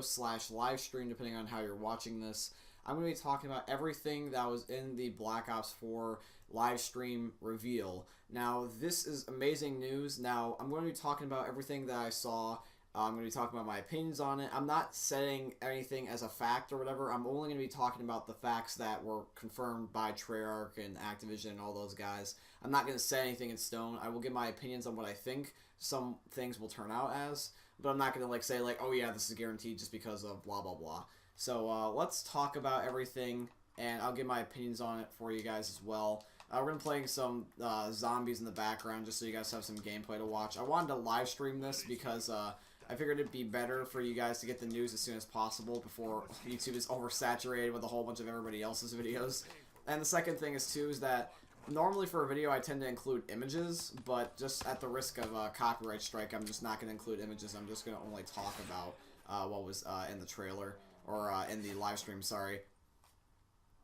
slash live stream, depending on how you're watching this. I'm going to be talking about everything that was in the Black Ops 4 live stream reveal. Now, this is amazing news. Now, I'm going to be talking about everything that I saw. I'm going to be talking about my opinions on it. I'm not setting anything as a fact or whatever. I'm only going to be talking about the facts that were confirmed by Treyarch and Activision and all those guys. I'm not going to set anything in stone. I will give my opinions on what I think some things will turn out as, but I'm not going to say oh yeah, this is guaranteed just because of blah blah blah. So let's talk about everything, and I'll give my opinions on it for you guys as well. We're going to be playing some zombies in the background just so you guys have some gameplay to watch. I wanted to live stream this because I figured it'd be better for you guys to get the news as soon as possible before YouTube is oversaturated with a whole bunch of everybody else's videos. And the second thing is that normally for a video I tend to include images, but just at the risk of a copyright strike, I'm just not going to include images. I'm just going to only talk about what was in the trailer, or in the live stream, sorry.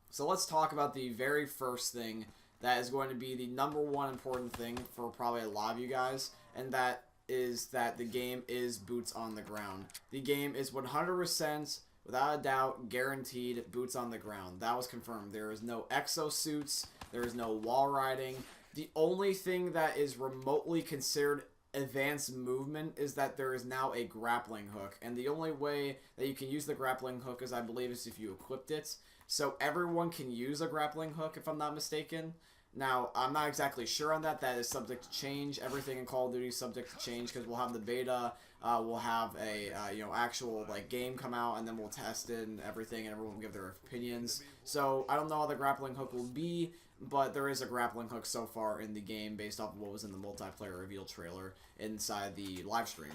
So let's talk about the very first thing that is going to be the #1 important thing for probably a lot of you guys, and that is that the game is boots on the ground. The game is 100%, without a doubt, guaranteed boots on the ground. That was confirmed. There is no exosuits. There is no wall riding. The only thing that is remotely considered advanced movement is that there is now a grappling hook. And the only way that you can use the grappling hook is, I believe, is if you equipped it. So everyone can use a grappling hook, if I'm not mistaken. Now, I'm not exactly sure on that. That is subject to change. Everything in Call of Duty is subject to change because we'll have the beta, we'll have a actual game come out, and then we'll test it and everything, and everyone will give their opinions. So I don't know how the grappling hook will be, but there is a grappling hook so far in the game based off of what was in the multiplayer reveal trailer inside the live stream.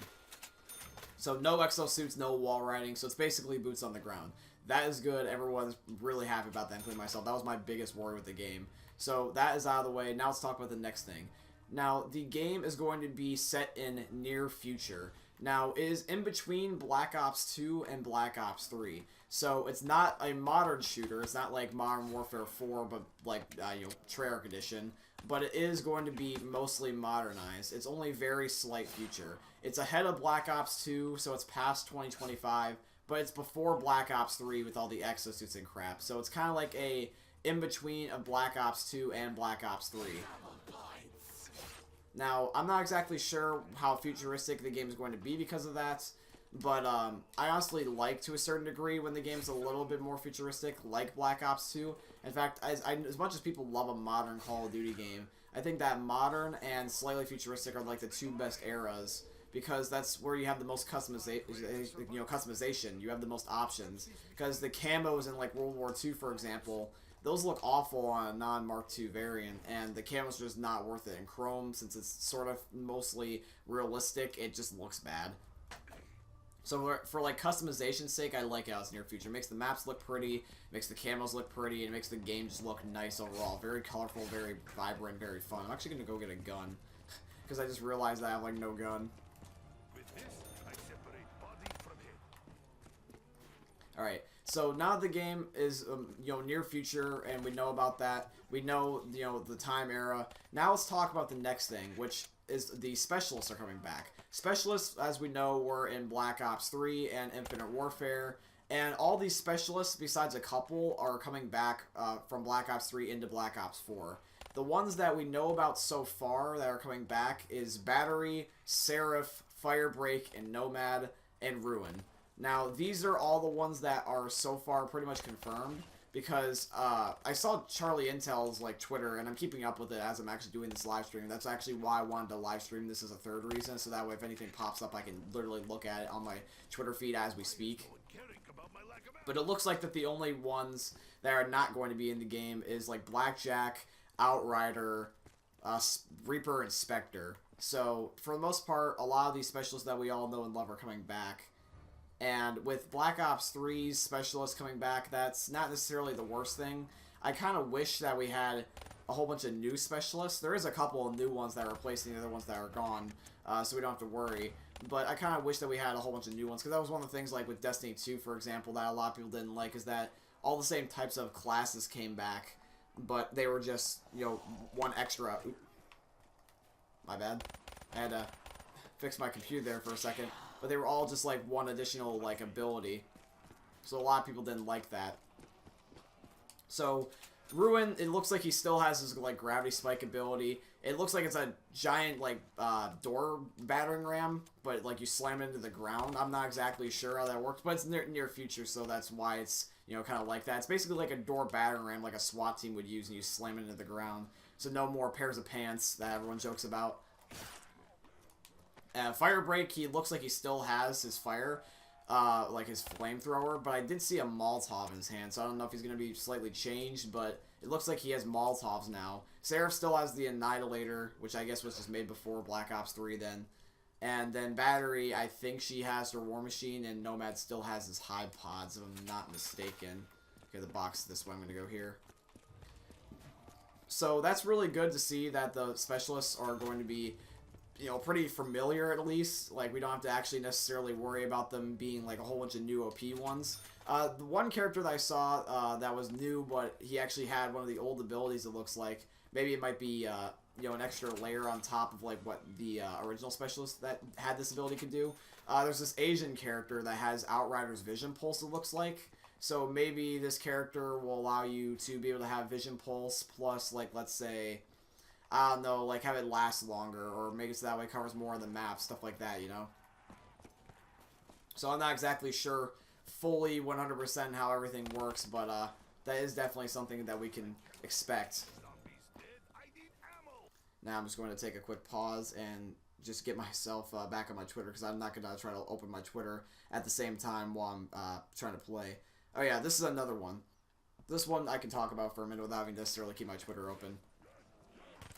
So no exosuits, no wall riding. So it's basically boots on the ground. That is good. Everyone's really happy about that, including myself. That was my biggest worry with the game. So that is out of the way. Now let's talk about the next thing. Now, the game is going to be set in near future. Now, it is in between Black Ops 2 and Black Ops 3. So it's not a modern shooter. It's not like Modern Warfare 4, but like, Treyarch Edition. But it is going to be mostly modernized. It's only very slight future. It's ahead of Black Ops 2, so it's past 2025. But it's before Black Ops 3 with all the exosuits and crap. So it's kind of like a in-between of Black Ops 2 and Black Ops 3. Now, I'm not exactly sure how futuristic the game is going to be because of that, but I honestly like, to a certain degree, when the game's a little bit more futuristic, like Black Ops 2. In fact, as much as people love a modern Call of Duty game, I think that modern and slightly futuristic are like the two best eras, because that's where you have the most customization. You have the most options. Because the camos in like World War II, for example, those look awful on a non-Mark II variant, and the camos are just not worth it. In Chrome, since it's sort of mostly realistic, it just looks bad. So for like customization's sake, I like how it's near future. It makes the maps look pretty, makes the camos look pretty, and it makes the game just look nice overall. Very colorful, very vibrant, very fun. I'm actually going to go get a gun, because I just realized that I have like no gun. Alright, so now the game is, near future, and we know about that. We know, the time era. Now let's talk about the next thing, which is the specialists are coming back. Specialists, as we know, were in Black Ops 3 and Infinite Warfare, and all these specialists, besides a couple, are coming back from Black Ops 3 into Black Ops 4. The ones that we know about so far that are coming back is Battery, Seraph, Firebreak, and Nomad, and Ruin. Now, these are all the ones that are so far pretty much confirmed, because I saw Charlie Intel's Twitter, and I'm keeping up with it as I'm actually doing this live stream. That's actually why I wanted to live stream this as a third reason, so that way if anything pops up, I can literally look at it on my Twitter feed as we speak. But it looks like that the only ones that are not going to be in the game is like Blackjack, Outrider, Reaper, and Spectre. So, for the most part, a lot of these specialists that we all know and love are coming back. And with Black Ops 3's specialists coming back, that's not necessarily the worst thing. I kind of wish that we had a whole bunch of new specialists. There is a couple of new ones that are replacing the other ones that are gone, so we don't have to worry. But I kind of wish that we had a whole bunch of new ones, because that was one of the things, like with Destiny 2, for example, that a lot of people didn't like, is that all the same types of classes came back, but they were just, one extra. Oop. My bad. I had to fix my computer there for a second. but they were all just like one additional like ability. So a lot of people didn't like that. So Ruin, it looks like he still has his like gravity spike ability. It looks like it's a giant like door battering ram, but like you slam it into the ground. I'm not exactly sure how that works, but it's near future, so that's why it's, you know, kind of like that. It's basically like a door battering ram, like a SWAT team would use, and you slam it into the ground. So no more pairs of pants that everyone jokes about. Fire break, he looks like he still has his fire, like his flamethrower, but I did see a Molotov in his hand, so I don't know if he's going to be slightly changed, but it looks like he has Molotovs now. Seraph still has the Annihilator, which I guess was just made before Black Ops 3 then. And then Battery, I think she has her War Machine, and Nomad still has his Hive Pods, if I'm not mistaken. Okay, the box is this way, I'm going to go here. So that's really good to see that the specialists are going to be, you know, pretty familiar at least. Like, we don't have to actually necessarily worry about them being like a whole bunch of new OP ones. The one character that I saw that was new, but he actually had one of the old abilities, it looks like. Maybe it might be, you know, an extra layer on top of like what the original specialist that had this ability could do. There's this Asian character that has Outrider's Vision Pulse, it looks like. So maybe this character will allow you to be able to have Vision Pulse plus, like, let's say, I don't know, like have it last longer, or make it so that way it covers more of the map, stuff like that, you know? So I'm not exactly sure fully 100% how everything works, but that is definitely something that we can expect. Now I'm just going to take a quick pause and just get myself back on my Twitter, because I'm not going to try to open my Twitter at the same time while I'm trying to play. Oh yeah, this is another one. This one I can talk about for a minute without having to necessarily keep my Twitter open.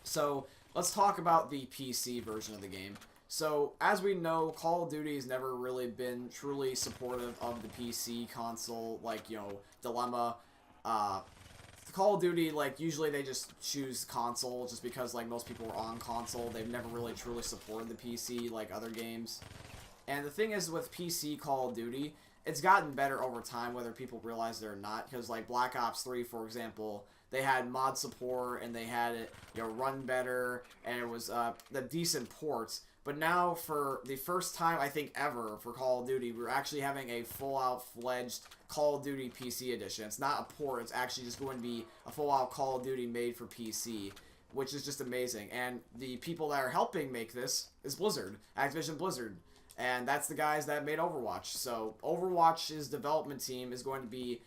So, let's talk about the PC version of the game. So, as we know, Call of Duty has never really been truly supportive of the PC console, like, you know, dilemma. Call of Duty, like, usually they just choose console just because, like, most people are on console. They've never really truly supported the PC like other games. And the thing is, with PC Call of Duty, it's gotten better over time, whether people realize it or not, because, like, Black Ops 3, for example, they had mod support, and they had it, you know, run better, and it was the decent ports. But now, for the first time, I think, ever, for Call of Duty, we're actually having a full-out-fledged Call of Duty PC edition. It's not a port, it's actually just going to be a full-out Call of Duty made for PC, which is just amazing. And the people that are helping make this is Blizzard, Activision Blizzard. And that's the guys that made Overwatch. So, Overwatch's development team is going to be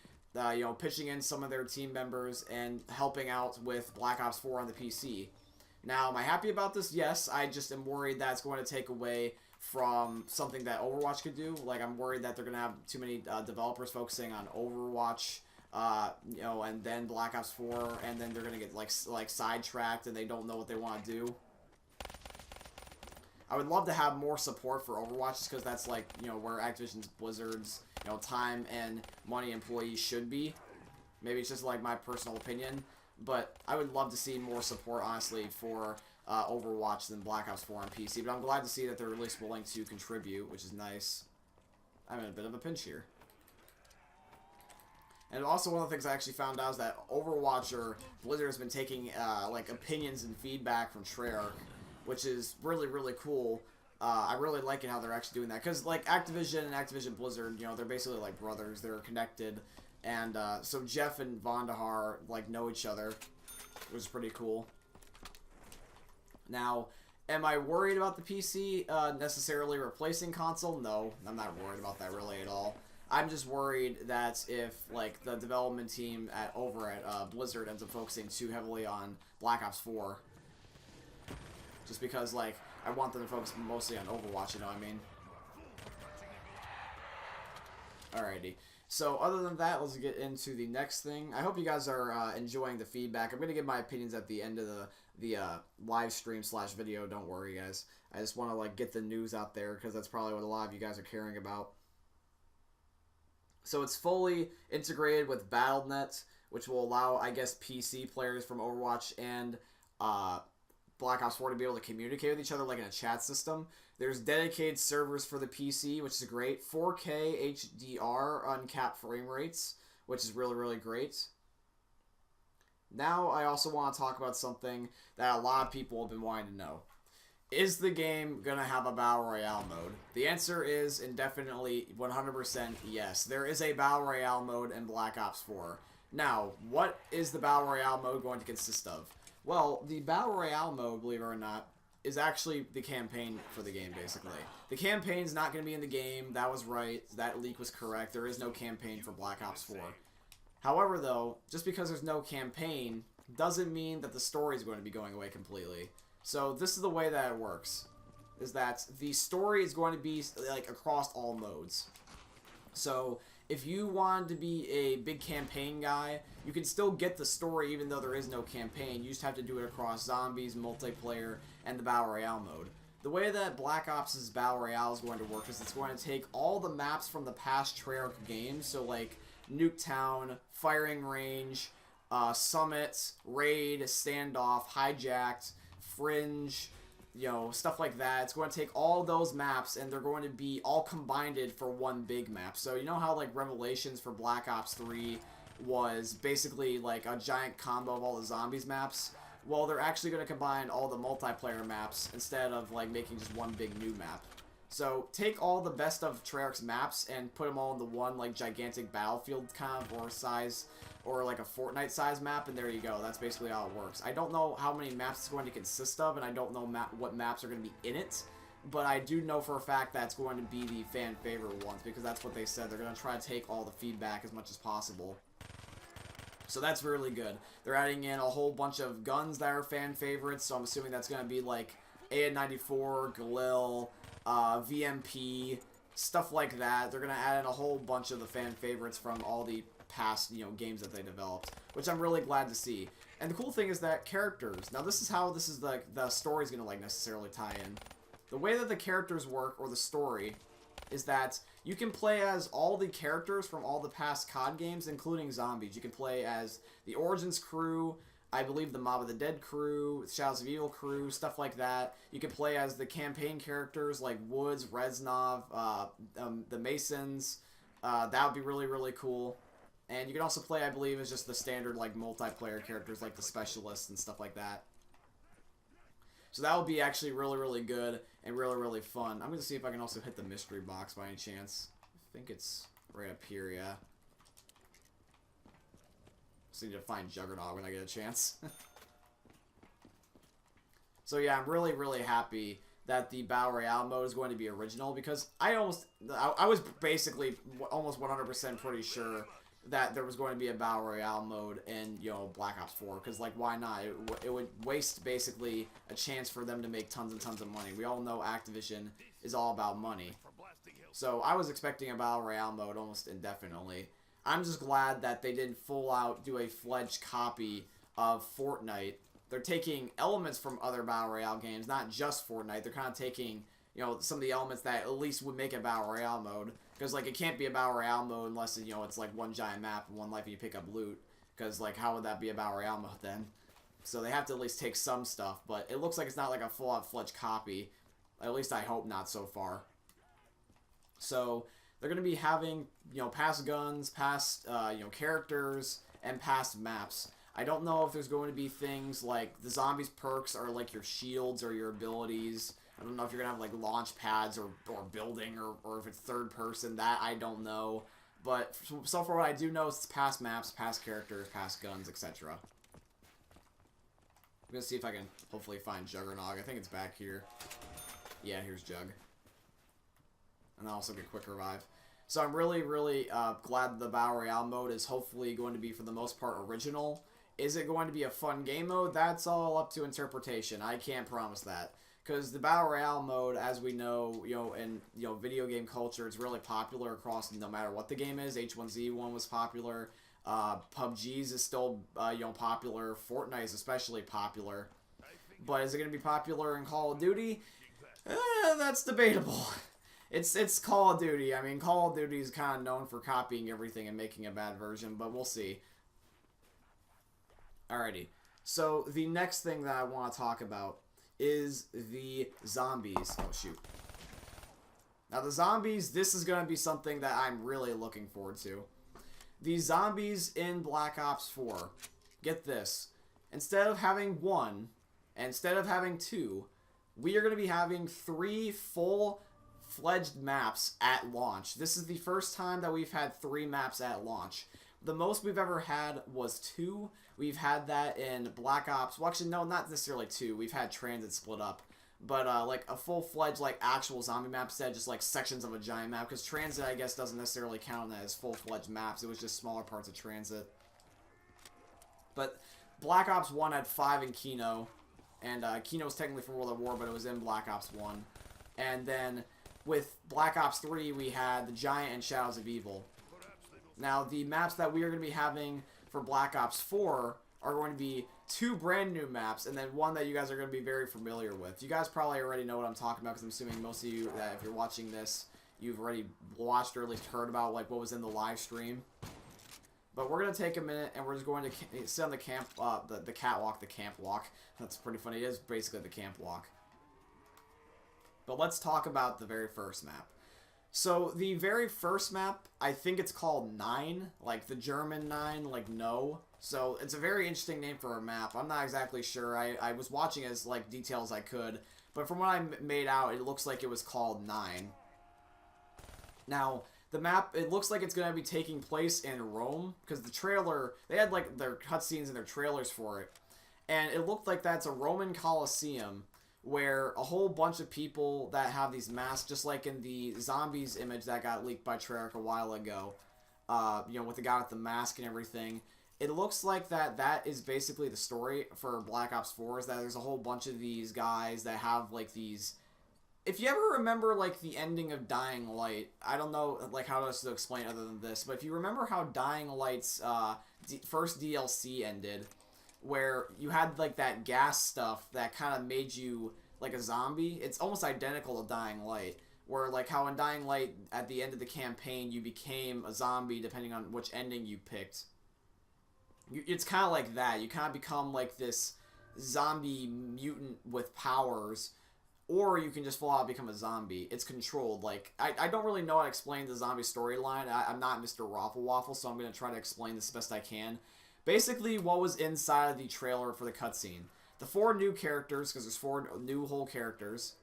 you know, pitching in some of their team members and helping out with Black Ops 4 on the PC. Now, am I happy about this? Yes, I just am worried that it's going to take away from something that Overwatch could do. Like, I'm worried that they're going to have too many developers focusing on Overwatch, you know, and then Black Ops 4, and then they're going to get, like sidetracked and they don't know what they want to do. I would love to have more support for Overwatch, just because that's, like, you know, where Activision's Blizzard's, you know, time and money employees should be. Maybe it's just, like, my personal opinion, but I would love to see more support, honestly, for Overwatch than Black Ops 4 on PC, but I'm glad to see that they're at least willing to contribute, which is nice. I'm in a bit of a pinch here. And also, one of the things I actually found out is that Overwatch, or Blizzard, has been taking, like, opinions and feedback from Treyarch, which is really, really cool. I really like it how they're actually doing that. Because, like, Activision and Activision Blizzard, you know, they're basically like brothers. They're connected. And so Jeff and Vondahar, like, know each other, which is pretty cool. Now, am I worried about the PC necessarily replacing console? No, I'm not worried about that really at all. I'm just worried that if, like, the development team over at Blizzard ends up focusing too heavily on Black Ops 4. Just because, like, I want them to focus mostly on Overwatch, you know what I mean? Alrighty. So, other than that, let's get into the next thing. I hope you guys are enjoying the feedback. I'm going to give my opinions at the end of the live stream / video. Don't worry, guys. I just want to, like, get the news out there, because that's probably what a lot of you guys are caring about. So, it's fully integrated with Battle.net, which will allow, I guess, PC players from Overwatch and Black Ops 4 to be able to communicate with each other like in a chat system. There's dedicated servers for the PC, which is great. 4K HDR uncapped frame rates, which is really, really great. Now I also want to talk about something that a lot of people have been wanting to know. Is the game gonna have a Battle Royale mode? The answer is indefinitely 100% yes. There is a Battle Royale mode in Black Ops 4. Now, what is the Battle Royale mode going to consist of? Well, the Battle Royale mode, believe it or not, is actually the campaign for the game, basically. The campaign's not going to be in the game. That was right. That leak was correct. There is no campaign for Black Ops 4. However, though, just because there's no campaign doesn't mean that the story is going to be going away completely. So this is the way that it works, is that the story is going to be like across all modes. So if you want to be a big campaign guy, you can still get the story even though there is no campaign. You just have to do it across zombies, multiplayer, and the Battle Royale mode. The way that Black Ops' Battle Royale is going to work is it's going to take all the maps from the past Treyarch games, so like Nuketown, Firing Range, Summit, Raid, Standoff, Hijacked, Fringe, you know, stuff like that. It's going to take all those maps and they're going to be all combined for one big map. So you know how like Revelations for Black Ops 3 was basically like a giant combo of all the zombies maps? Well, they're actually going to combine all the multiplayer maps instead of like making just one big new map. So take all the best of Treyarch's maps and put them all into one like gigantic battlefield kind of or size, or like a Fortnite size map, and there you go. That's basically how it works. I don't know how many maps it's going to consist of, and I don't know what maps are going to be in it, but I do know for a fact that it's going to be the fan favorite ones, because that's what they said. They're going to try to take all the feedback as much as possible. So that's really good. They're adding in a whole bunch of guns that are fan favorites, so I'm assuming that's going to be like AN-94, Galil, VMP, stuff like that. They're going to add in a whole bunch of the fan favorites from all the past, you know, games that they developed, which I'm really glad to see. And the cool thing is that characters, now this is how the story's gonna like necessarily tie in. The way that the characters work, or the story, is that you can play as all the characters from all the past COD games, including zombies. You can play as the Origins crew, I believe the Mob of the Dead crew, Shadows of Evil crew, stuff like that. You can play as the campaign characters like Woods, Reznov, the Masons. That would be really, really cool. And you can also play, I believe, as just the standard, like, multiplayer characters, like the Specialists and stuff like that. So that would be actually really, really good and really, really fun. I'm going to see if I can also hit the mystery box by any chance. I think it's right up here, yeah. Just need to find Juggernaut when I get a chance. So yeah, I'm really, really happy that the Battle Royale mode is going to be original, because I was basically almost 100% pretty sure that there was going to be a Battle Royale mode in, you know, Black Ops 4, because, like, why not? It would waste, basically, a chance for them to make tons and tons of money. We all know Activision is all about money. So I was expecting a Battle Royale mode almost indefinitely. I'm just glad that they didn't full out do a fledged copy of Fortnite. They're taking elements from other Battle Royale games, not just Fortnite. They're kind of taking, you know, some of the elements that at least would make a Battle Royale mode. Because, like, it can't be a Battle Royale mode unless, you know, it's, like, one giant map and one life and you pick up loot. Because, like, how would that be a Battle Royale mode then? So they have to at least take some stuff. But it looks like it's not, like, a full-out fledged copy. At least I hope not so far. So they're going to be having, you know, past guns, past, you know, characters, and past maps. I don't know if there's going to be things like the zombies perks are, like, your shields or your abilities. I don't know if you're going to have, like, launch pads or building or if it's third person. That I don't know. But so far what I do know is it's past maps, past characters, past guns, etc. I'm going to see if I can hopefully find Juggernog. I think it's back here. Yeah, here's Jug. And I'll also get Quick Revive. So I'm really, really glad the Battle Royale mode is hopefully going to be, for the most part, original. Is it going to be a fun game mode? That's all up to interpretation. I can't promise that. Because the Battle Royale mode, as we know, you know, in, you know, video game culture, it's really popular across no matter what the game is. H1Z1 was popular. PUBG's is still, you know, popular. Fortnite is especially popular. But is it going to be popular in Call of Duty? That's debatable. It's Call of Duty. I mean, Call of Duty is kind of known for copying everything and making a bad version, but we'll see. Alrighty. So the next thing that I want to talk about is the zombies. Oh, shoot. Now, the zombies, this is going to be something that I'm really looking forward to. The zombies in Black Ops 4. Get this. Instead of having one, and instead of having two, we are going to be having 3 full-fledged maps at launch. This is the first time that we've had 3 maps at launch. The most we've ever had was 2. We've had that in Black Ops. Well, actually, no, not necessarily 2. We've had Transit split up. But, like, a full-fledged, like, actual zombie map instead, just, like, sections of a giant map. Because Transit, I guess, doesn't necessarily count as full-fledged maps. It was just smaller parts of Transit. But Black Ops 1 had 5 in Kino. And Kino was technically from World at War, but it was in Black Ops 1. And then with Black Ops 3, we had the Giant and Shadows of Evil. Now, the maps that we are going to be having for Black Ops 4 are going to be 2 brand new maps, and then one that you guys are going to be very familiar with. You guys probably already know what I'm talking about, because I'm assuming most of you, that if you're watching this, you've already watched or at least heard about like what was in the live stream. But we're going to take a minute, and we're just going to sit on the camp, the catwalk, the camp walk. That's pretty funny. It is basically the camp walk. But let's talk about the very first map. So, the very first map, I think it's called 9, like the German 9, like no. So, it's a very interesting name for a map. I'm not exactly sure. I was watching as, like, detail as I could. But from what I made out, it looks like it was called 9. Now, the map, it looks like it's going to be taking place in Rome. Because the trailer, they had, like, their cutscenes and their trailers for it. And it looked like that's a Roman Colosseum, where a whole bunch of people that have these masks, just like in the zombies image that got leaked by Treyarch a while ago, you know, with the guy with the mask and everything. It looks like that is basically the story for Black Ops 4, is that there's a whole bunch of these guys that have, like, these... If you ever remember, like, the ending of Dying Light, I don't know, like, how else to explain other than this, but if you remember how Dying Light's first DLC ended, where you had, like, that gas stuff that kind of made you, like, a zombie. It's almost identical to Dying Light, where, like, how in Dying Light, at the end of the campaign, you became a zombie depending on which ending you picked. It's kind of like that. You kind of become, like, this zombie mutant with powers, or you can just full out become a zombie. It's controlled. Like, I don't really know how to explain the zombie storyline. I'm not Mr. Raffle Waffle, so I'm going to try to explain this best I can. Basically, what was inside of the trailer for the cutscene. The 4 new characters, because there's 4 new whole characters.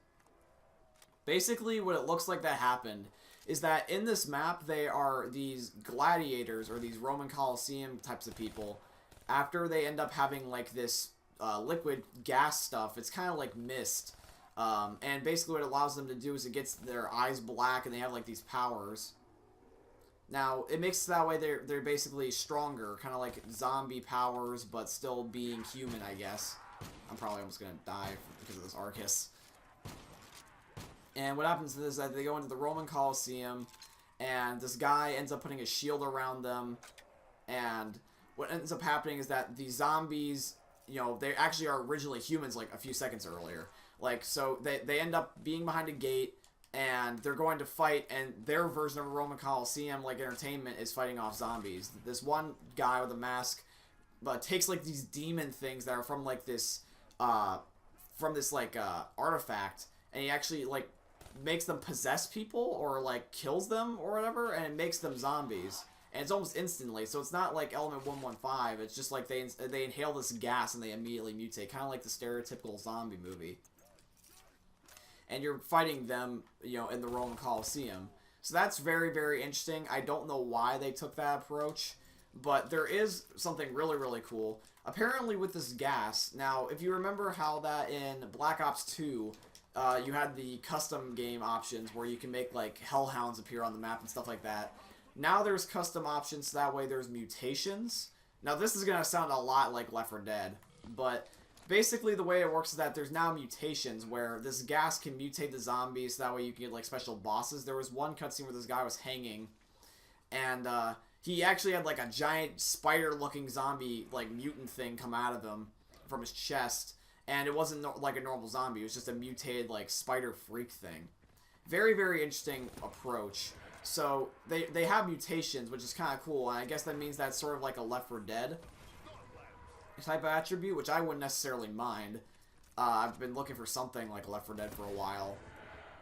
Basically, what it looks like that happened is that in this map, they are these gladiators, or these Roman Colosseum types of people. After they end up having, like, this liquid gas stuff, it's kind of like mist. And basically what it allows them to do is it gets their eyes black, and they have, like, these powers. Now, it makes it that way they're basically stronger, kind of like zombie powers, but still being human, I guess. I'm probably almost going to die because of this Arcus. And what happens is that they go into the Roman Colosseum, and this guy ends up putting a shield around them, and what ends up happening is that the zombies, you know, they actually are originally humans, like, a few seconds earlier. Like, so they end up being behind a gate, and they're going to fight, and their version of a Roman Colosseum, like, entertainment, is fighting off zombies. This one guy with a mask takes, like, these demon things that are from, like, this, artifact, and he actually, like, makes them possess people, or, like, kills them, or whatever, and it makes them zombies. And it's almost instantly, so it's not like Element 115, it's just like they inhale this gas and they immediately mutate, kind of like the stereotypical zombie movie. And you're fighting them, you know, in the Roman Colosseum. So that's very, very interesting. I don't know why they took that approach, but there is something really, really cool. Apparently with this gas, now, if you remember how that in Black Ops 2, you had the custom game options where you can make, like, hellhounds appear on the map and stuff like that. Now there's custom options, so that way there's mutations. Now this is going to sound a lot like Left 4 Dead, but basically the way it works is that there's now mutations where this gas can mutate the zombies, so that way you can get, like, special bosses. There was one cutscene where this guy was hanging, and he actually had, like, a giant spider-looking zombie, like, mutant thing come out of him from his chest, and it wasn't like a normal zombie, it was just a mutated, like, spider freak thing. Very, very interesting approach. So, they have mutations, which is kind of cool, and I guess that means that's sort of like a Left 4 Dead type of attribute, which I wouldn't necessarily mind. I've been looking for something like Left 4 Dead for a while.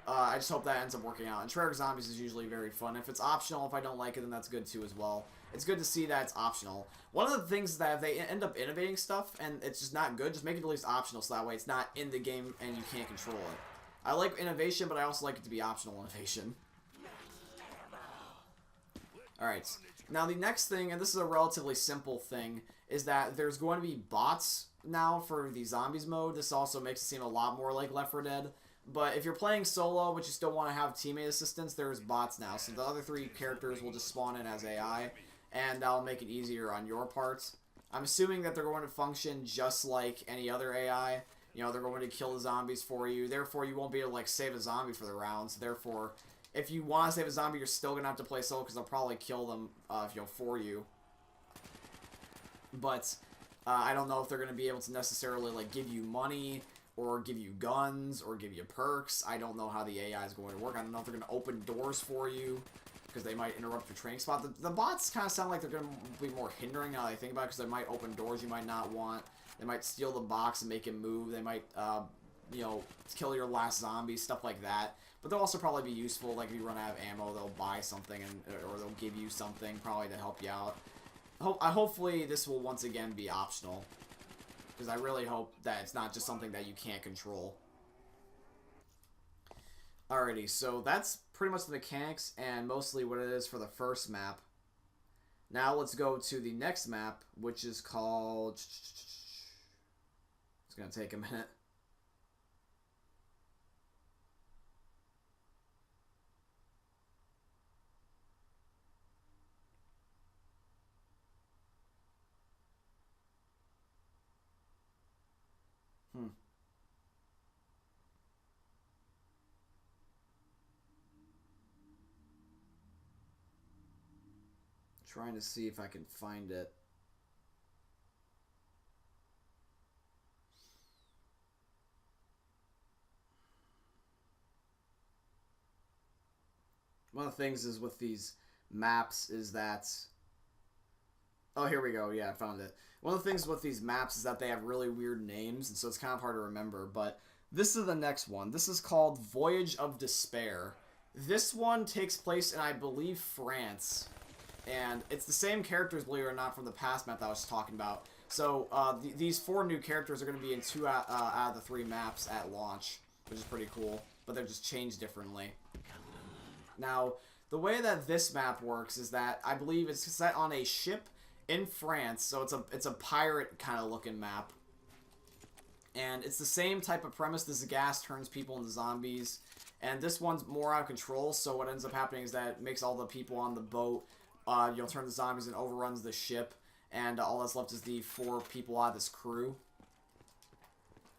I just hope that ends up working out. And Treyarch Zombies is usually very fun. If it's optional, if I don't like it, then that's good too as well. It's good to see that it's optional. One of the things that if they end up innovating stuff and it's just not good, just make it at least optional so that way it's not in the game and you can't control it. I like innovation, but I also like it to be optional innovation. Alright, now the next thing, and this is a relatively simple thing, is that there's going to be bots now for the Zombies mode. This also makes it seem a lot more like Left 4 Dead. But if you're playing solo, but you still want to have teammate assistance, there's bots now. So the other 3 characters will just spawn in as AI, and that'll make it easier on your parts. I'm assuming that they're going to function just like any other AI. You know, they're going to kill the zombies for you. Therefore, you won't be able to, like, save a zombie for the rounds. Therefore, if you want to save a zombie, you're still going to have to play solo because they'll probably kill them, for you. But I don't know if they're going to be able to necessarily, like, give you money or give you guns or give you perks. I don't know how the AI is going to work. I don't know if they're going to open doors for you because they might interrupt your training spot. The bots kind of sound like they're going to be more hindering now that I think about it because they might open doors you might not want. They might steal the box and make it move. They might, you know, kill your last zombie, stuff like that. But they'll also probably be useful. Like if you run out of ammo, they'll buy something or they'll give you something probably to help you out. Hopefully this will once again be optional. Because I really hope that it's not just something that you can't control. Alrighty, so that's pretty much the mechanics and mostly what it is for the first map. Now let's go to the next map, which is called... It's going to take a minute. Trying to see if I can find it. One of the things is with these maps is that... Oh, here we go. Yeah, I found it. One of the things with these maps is that they have really weird names, and so it's kind of hard to remember. But this is the next one. This is called Voyage of Despair. This one takes place in, I believe, France. And it's the same characters, believe it or not, from the past map that I was talking about. So these 4 new characters are going to be in 2 out of the 3 maps at launch, which is pretty cool. But they're just changed differently. Now, the way that this map works is that I believe it's set on a ship in France. So it's a pirate kind of looking map. And it's the same type of premise. This gas turns people into zombies. And this one's more out of control. So what ends up happening is that it makes all the people on the boat... you'll turn the zombies and overruns the ship, and all that's left is the 4 people out of this crew.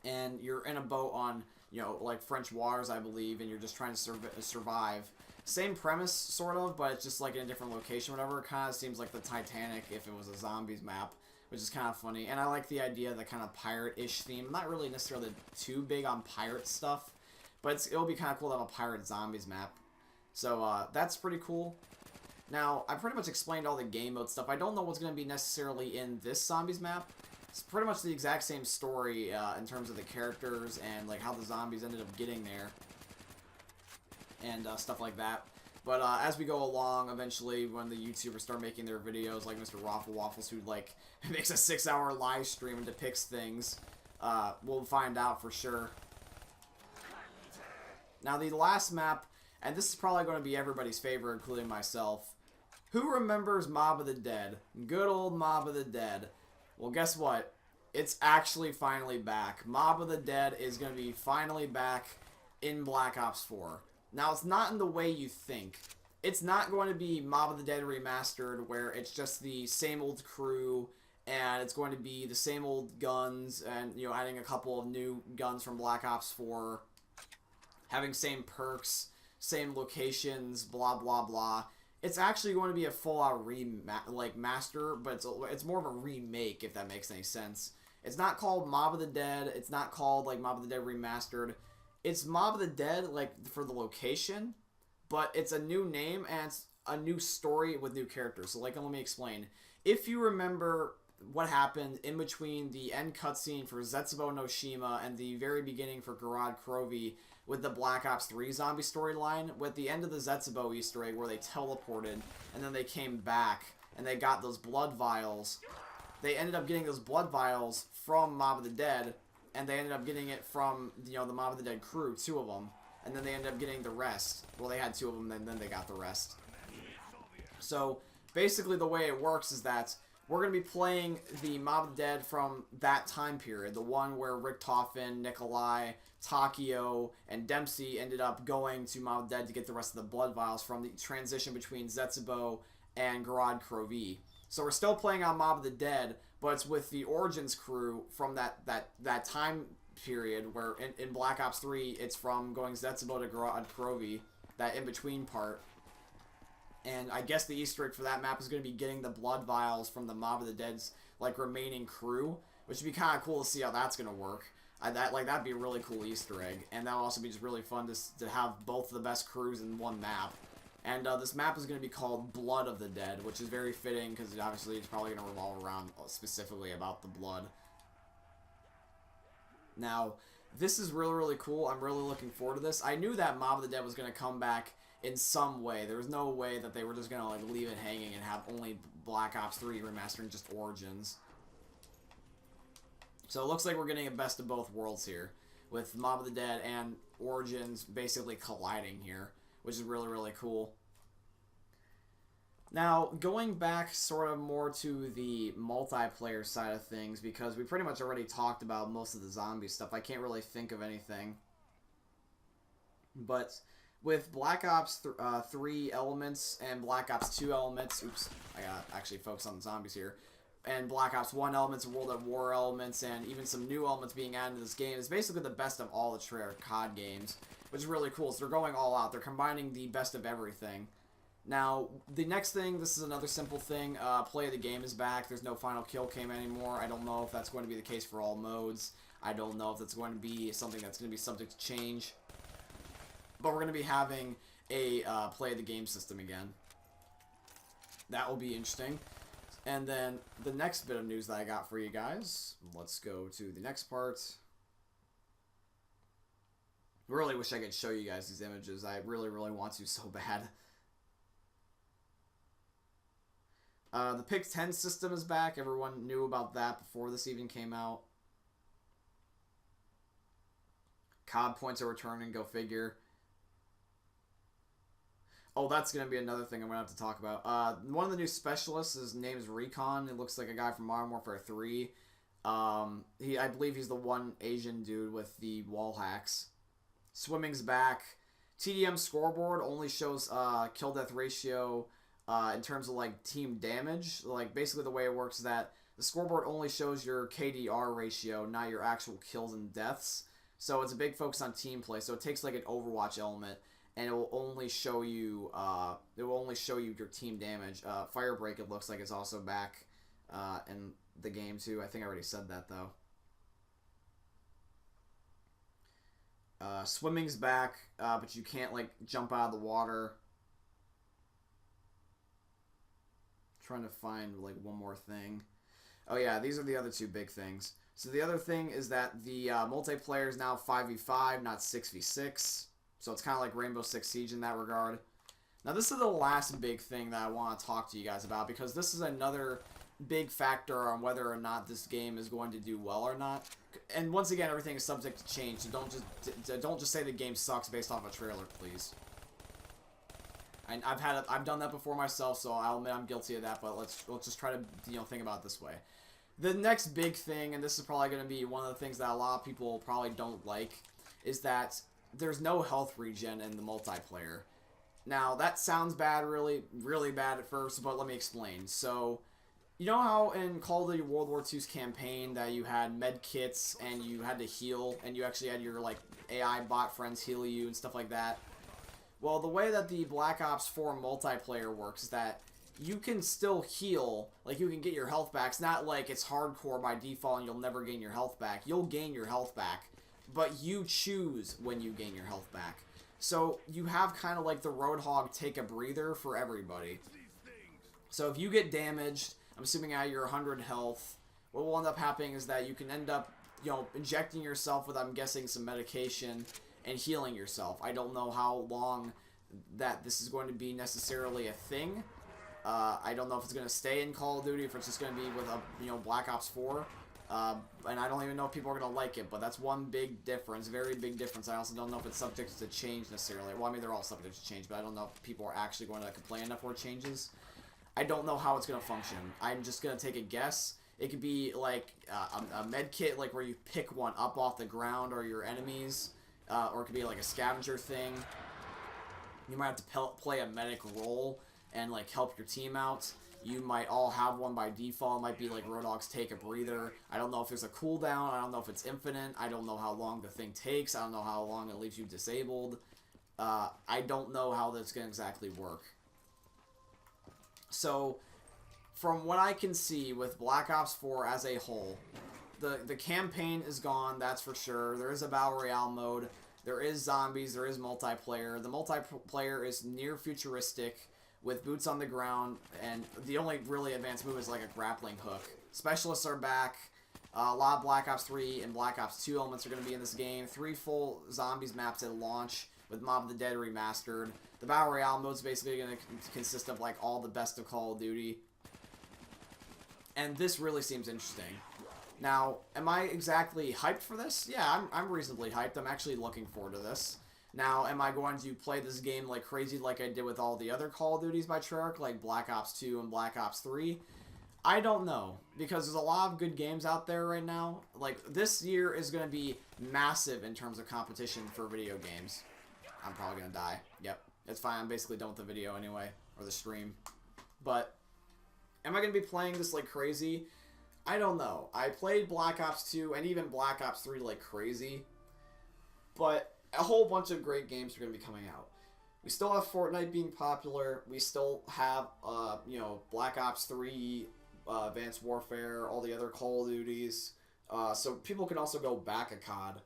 And you're in a boat on, you know, like French waters, I believe, and you're just trying to survive. Same premise, sort of, but it's just like in a different location, whatever. It kind of seems like the Titanic if it was a zombies map, which is kind of funny. And I like the idea of the kind of pirate-ish theme. I'm not really necessarily too big on pirate stuff, but it'll be kind of cool to have a pirate zombies map. So that's pretty cool. Now, I pretty much explained all the game mode stuff. I don't know what's going to be necessarily in this zombies map. It's pretty much the exact same story in terms of the characters and like how the zombies ended up getting there. And stuff like that. But as we go along, eventually, when the YouTubers start making their videos, like Mr. Waffle Waffles, who like makes a 6-hour live stream and depicts things, we'll find out for sure. Now, the last map, and this is probably going to be everybody's favorite, including myself. Who remembers Mob of the Dead? Good old Mob of the Dead. Well, guess what? It's actually finally back. Mob of the Dead is going to be finally back in Black Ops 4. Now, it's not in the way you think. It's not going to be Mob of the Dead Remastered, where it's just the same old crew, and it's going to be the same old guns, and, you know, adding a couple of new guns from Black Ops 4, having same perks, same locations, blah, blah, blah. It's actually going to be a full-out master, but it's more of a remake, if that makes any sense. It's not called Mob of the Dead. It's not called, like, Mob of the Dead Remastered. It's Mob of the Dead, like, for the location, but it's a new name, and it's a new story with new characters. So, like, let me explain. If you remember what happened in between the end cutscene for Zetsubo no Shima and the very beginning for Garad Krovi with the Black Ops 3 zombie storyline, with the end of the Zetsubo Easter egg where they teleported and then they came back and they got those blood vials. They ended up getting those blood vials from Mob of the Dead, and they ended up getting it from, you know, the Mob of the Dead crew, 2 of them, and then they ended up getting the rest. Well, they had 2 of them, and then they got the rest. So basically the way it works is that we're going to be playing the Mob of the Dead from that time period, the one where Richtofen, Nikolai, Takio, and Dempsey ended up going to Mob of the Dead to get the rest of the blood vials from the transition between Zetsubo and Garad Krovi. So we're still playing on Mob of the Dead, but it's with the Origins crew from that time period where in Black Ops 3 it's from going Zetsubo to Garad Krovi, that in-between part. And I guess the Easter egg for that map is going to be getting the blood vials from the Mob of the Dead's like remaining crew, which would be kind of cool to see how that's going to work. That'd be a really cool Easter egg, and that'll also be just really fun to have both of the best crews in one map. And this map is going to be called Blood of the Dead, which is very fitting because obviously it's probably going to revolve around specifically about the blood. Now, this is really, really cool. I'm really looking forward to this. I knew that Mob of the Dead was going to come back in some way. There was no way that they were just going to like leave it hanging and have only Black Ops 3 Remastered and just Origins. So it looks like we're getting a best of both worlds here, with Mob of the Dead and Origins basically colliding here, which is really, really cool. Now, going back sort of more to the multiplayer side of things, because we pretty much already talked about most of the zombie stuff, I can't really think of anything. But with Black Ops 3 elements and Black Ops 2 elements, oops, I gotta actually focus on the zombies here, and Black Ops 1 elements, World at War elements, and even some new elements being added to this game, is basically the best of all the Treyarch COD games, which is really cool. So they're going all out. They're combining the best of everything. Now, the next thing, this is another simple thing. Play of the game is back. There's no final kill cam anymore. I don't know if that's going to be the case for all modes. I don't know if that's going to be something that's going to be subject to change. But we're going to be having a play of the game system again. That will be interesting. And then the next bit of news that I got for you guys, let's go to the next part. Really wish I could show you guys these images. I really, really want to so bad. The Pick 10 system is back. Everyone knew about that before this even came out. COD points are returning, go figure. Oh, that's going to be another thing I'm going to have to talk about. One of the new specialists, his name is Recon. It looks like a guy from Modern Warfare 3. I believe he's the one Asian dude with the wall hacks. Swimming's back. TDM scoreboard only shows kill death ratio in terms of like team damage. Like basically the way it works is that the scoreboard only shows your KDR ratio, not your actual kills and deaths. So it's a big focus on team play. So it takes like an Overwatch element, and it will only show you your team damage. Firebreak, it looks like, it's also back in the game too. I think I already said that though. Swimming's back, but you can't like jump out of the water. Trying to find like one more thing. Oh yeah, these are the other two big things. So the other thing is that the multiplayer is now 5v5, not 6v6. So it's kind of like Rainbow Six Siege in that regard. Now this is the last big thing that I want to talk to you guys about, because this is another big factor on whether or not this game is going to do well or not. And once again, everything is subject to change, so don't just say the game sucks based off a trailer, please. I've done that before myself, so I'll admit I'm guilty of that. But let's just try to think about it this way. The next big thing, and this is probably going to be one of the things that a lot of people probably don't like, is that there's no health regen in the multiplayer. Now that sounds bad, really, really bad at first, but let me explain. So, you know how in Call of Duty World War II's campaign that you had med kits and you had to heal, and you actually had your like AI bot friends heal you and stuff like that? Well, the way that the Black Ops 4 multiplayer works is that you can still heal, like you can get your health back. It's not like it's hardcore by default and you'll never gain your health back. You'll gain your health back, but you choose when you gain your health back. So you have kind of like the Roadhog take a breather for everybody. So if you get damaged I'm assuming at your 100 health, what will end up happening is that you can end up, injecting yourself with, I'm guessing, some medication and healing yourself. I don't know how long that this is going to be necessarily a thing. I don't know if it's going to stay in Call of Duty, if it's just going to be with a, Black Ops 4. And I don't even know if people are going to like it, but that's one big difference, very big difference. I also don't know if it's subject to change necessarily. Well, I mean, they're all subject to change, but I don't know if people are actually going to complain enough for changes. I don't know how it's going to function. I'm just going to take a guess. It could be like a med kit, like where you pick one up off the ground or your enemies, or it could be like a scavenger thing. You might have to play a medic role and like help your team out. You might all have one by default. It might be like Road Dogg's Take a Breather. I don't know if there's a cooldown. I don't know if it's infinite. I don't know how long the thing takes. I don't know how long it leaves you disabled. I don't know how that's going to exactly work. So, from what I can see with Black Ops 4 as a whole, the campaign is gone, that's for sure. There is a Battle Royale mode. There is zombies. There is multiplayer. The multiplayer is near futuristic, with boots on the ground, and the only really advanced move is like a grappling hook. Specialists are back. A lot of Black Ops 3 and Black Ops 2 elements are going to be in this game. 3 full zombies maps at launch, with Mob of the Dead Remastered. The Battle Royale mode is basically going to consist of like all the best of Call of Duty. And this really seems interesting. Now, am I exactly hyped for this? Yeah, I'm reasonably hyped. I'm actually looking forward to this. Now, am I going to play this game like crazy like I did with all the other Call of Duties by Treyarch, like Black Ops 2 and Black Ops 3? I don't know, because there's a lot of good games out there right now. Like, this year is going to be massive in terms of competition for video games. I'm probably going to die. Yep, it's fine. I'm basically done with the video anyway, or the stream. But, am I going to be playing this like crazy? I don't know. I played Black Ops 2 and even Black Ops 3 like crazy, but a whole bunch of great games are going to be coming out. We still have Fortnite being popular. We still have, Black Ops 3, Advanced Warfare, all the other Call of Duties. So people can also go back a COD.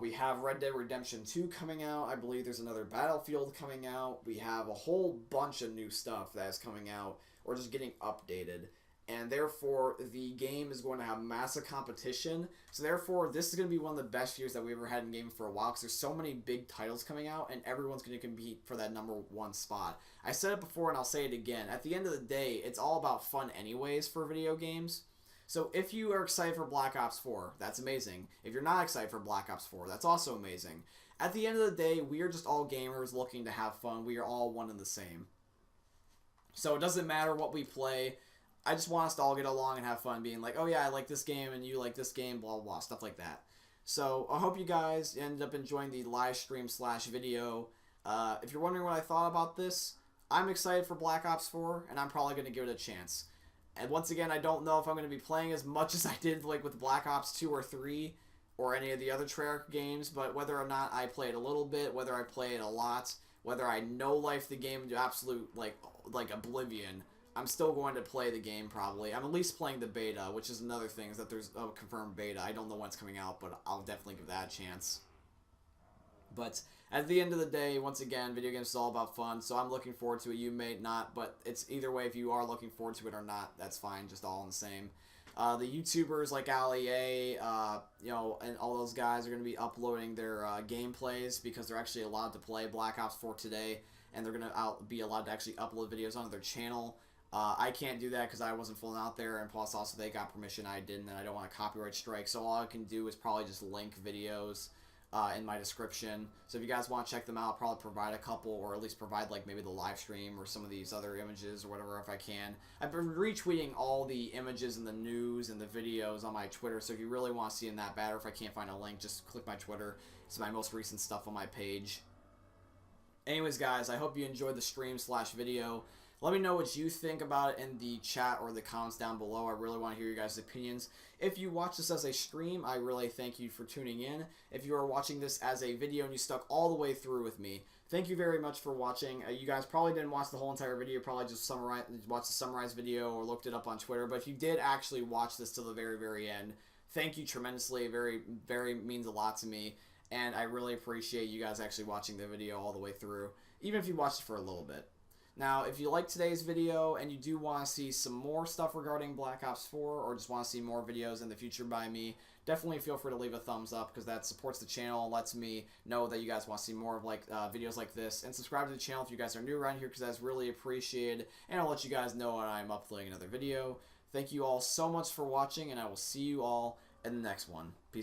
We have Red Dead Redemption 2 coming out. I believe there's another Battlefield coming out. We have a whole bunch of new stuff that is coming out or just getting updated. And therefore, the game is going to have massive competition. So therefore, this is going to be one of the best years that we've ever had in gaming for a while, because there's so many big titles coming out, and everyone's going to compete for that #1 spot. I said it before, and I'll say it again. At the end of the day, it's all about fun anyways for video games. So if you are excited for Black Ops 4, that's amazing. If you're not excited for Black Ops 4, that's also amazing. At the end of the day, we are just all gamers looking to have fun. We are all one and the same. So it doesn't matter what we play. I just want us to all get along and have fun being like, oh yeah, I like this game and you like this game, blah, blah, blah, stuff like that. So I hope you guys ended up enjoying the live stream / video. If you're wondering what I thought about this, I'm excited for Black Ops 4, and I'm probably going to give it a chance. And once again, I don't know if I'm going to be playing as much as I did like with Black Ops 2 or 3 or any of the other Treyarch games, but whether or not I play it a little bit, whether I play it a lot, whether I no-life the game to absolute like oblivion, I'm still going to play the game probably. I'm at least playing the beta, which is another thing, is that there's a confirmed beta. I don't know when it's coming out, but I'll definitely give that a chance. But at the end of the day, once again, video games is all about fun, so I'm looking forward to it. You may not, but it's either way, if you are looking forward to it or not, that's fine, just all in the same. The YouTubers like Ali A, and all those guys are going to be uploading their gameplays, because they're actually allowed to play Black Ops 4 today, and they're going to be allowed to actually upload videos onto their channel. I can't do that because I wasn't fully out there, and plus also they got permission, I didn't, and I don't want a copyright strike, so all I can do is probably just link videos in my description. So if you guys want to check them out, I'll probably provide a couple, or at least provide like maybe the live stream or some of these other images or whatever if I can. I've been retweeting all the images and the news and the videos on my Twitter, so if you really want to see them that bad, or if I can't find a link, just click my Twitter. It's my most recent stuff on my page. Anyways, guys, I hope you enjoyed the stream / video. Let me know what you think about it in the chat or the comments down below. I really want to hear your guys' opinions. If you watch this as a stream, I really thank you for tuning in. If you are watching this as a video and you stuck all the way through with me, thank you very much for watching. You guys probably didn't watch the whole entire video, probably just watched the summarized video or looked it up on Twitter. But if you did actually watch this till the very, very end, thank you tremendously. Very, very means a lot to me. And I really appreciate you guys actually watching the video all the way through, even if you watched it for a little bit. Now, if you like today's video and you do want to see some more stuff regarding Black Ops 4 or just want to see more videos in the future by me, definitely feel free to leave a thumbs up because that supports the channel and lets me know that you guys want to see more of videos like this. And subscribe to the channel if you guys are new around here because that's really appreciated. And I'll let you guys know when I'm uploading another video. Thank you all so much for watching, and I will see you all in the next one. Peace.